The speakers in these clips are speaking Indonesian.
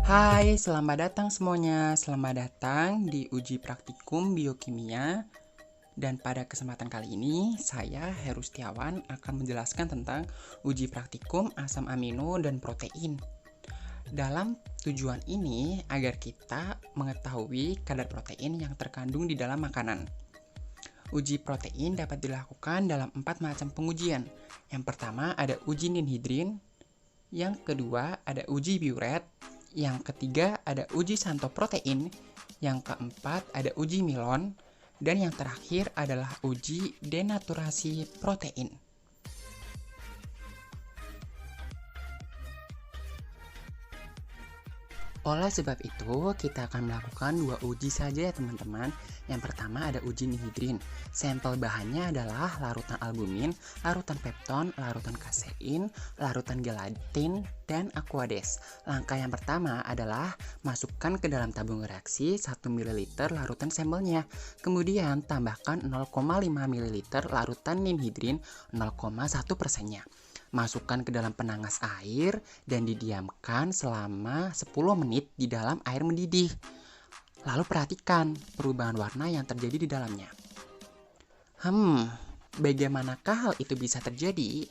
Hai, selamat datang semuanya. Selamat datang di uji praktikum biokimia. Dan pada kesempatan kali ini, saya Heru Setiawan akan menjelaskan tentang uji praktikum asam amino dan protein. Dalam tujuan ini agar kita mengetahui kadar protein yang terkandung di dalam makanan. Uji protein dapat dilakukan dalam 4 macam pengujian. Yang pertama ada uji ninhidrin, yang kedua ada uji biuret, yang ketiga ada uji santoprotein, yang keempat ada uji Milon, dan yang terakhir adalah uji denaturasi protein. Oleh sebab itu, kita akan melakukan 2 uji saja ya teman-teman. Yang pertama ada uji ninhidrin. Sampel bahannya adalah larutan albumin, larutan pepton, larutan kasein, larutan gelatin, dan aquades. Langkah yang pertama adalah masukkan ke dalam tabung reaksi 1 ml larutan sampelnya. Kemudian tambahkan 0,5 ml larutan ninhidrin 0,1%-nya. Masukkan ke dalam penangas air dan didiamkan selama 10 menit di dalam air mendidih. Lalu perhatikan perubahan warna yang terjadi di dalamnya. Bagaimanakah hal itu bisa terjadi?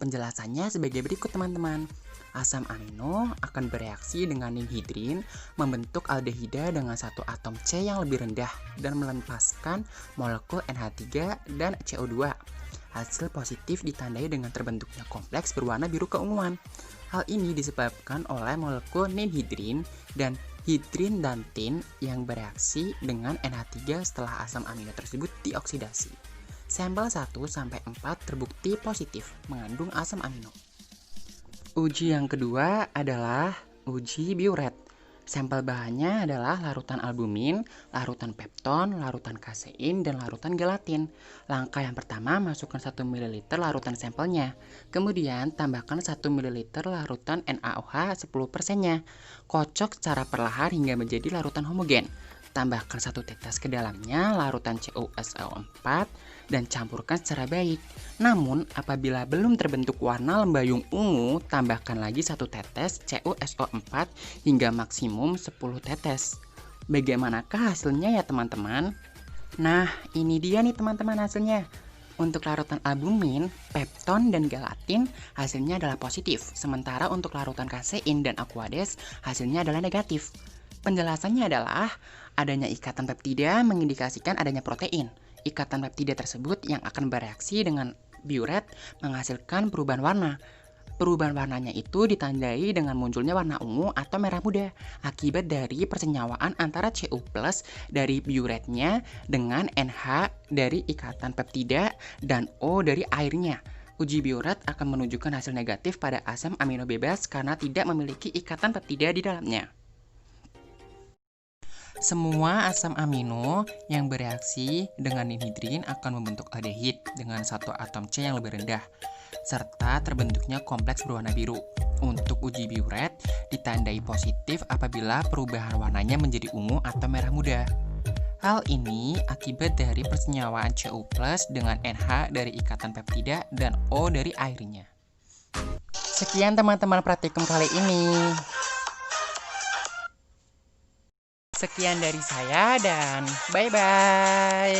Penjelasannya sebagai berikut teman-teman. Asam amino akan bereaksi dengan ninhidrin membentuk aldehida dengan satu atom C yang lebih rendah dan melepaskan molekul NH3 dan CO2. Hasil positif ditandai dengan terbentuknya kompleks berwarna biru keunguan. Hal ini disebabkan oleh molekul ninhidrin dan hidrin dan tin yang bereaksi dengan NH3 setelah asam amino tersebut dioksidasi. Sampel 1-4 terbukti positif mengandung asam amino. Uji yang kedua adalah uji biuret. Sampel bahannya adalah larutan albumin, larutan pepton, larutan kasein, dan larutan gelatin. Langkah yang pertama, masukkan 1 ml larutan sampelnya. Kemudian, tambahkan 1 ml larutan NaOH 10%-nya. Kocok secara perlahan hingga menjadi larutan homogen. Tambahkan 1 tetes ke dalamnya larutan CuSO4 dan campurkan secara baik. Namun, apabila belum terbentuk warna lembayung ungu, tambahkan lagi 1 tetes CuSO4 hingga maksimum 10 tetes. Bagaimanakah hasilnya ya teman-teman? Nah, ini dia nih teman-teman hasilnya. Untuk larutan albumin, pepton, dan gelatin hasilnya adalah positif. Sementara untuk larutan kasein dan aquades hasilnya adalah negatif. Penjelasannya adalah adanya ikatan peptida mengindikasikan adanya protein. Ikatan peptida tersebut yang akan bereaksi dengan biuret menghasilkan perubahan warna. Perubahan warnanya itu ditandai dengan munculnya warna ungu atau merah muda akibat dari persenyawaan antara Cu+ dari biuretnya dengan NH dari ikatan peptida dan O dari airnya. Uji biuret akan menunjukkan hasil negatif pada asam amino bebas karena tidak memiliki ikatan peptida di dalamnya. Semua asam amino yang bereaksi dengan ninhidrin akan membentuk aldehid dengan satu atom C yang lebih rendah, serta terbentuknya kompleks berwarna biru. Untuk uji biuret, ditandai positif apabila perubahan warnanya menjadi ungu atau merah muda. Hal ini akibat dari persenyawaan Cu+ dengan NH dari ikatan peptida dan O dari airnya. Sekian teman-teman praktikum kali ini. Sekian dari saya dan bye-bye.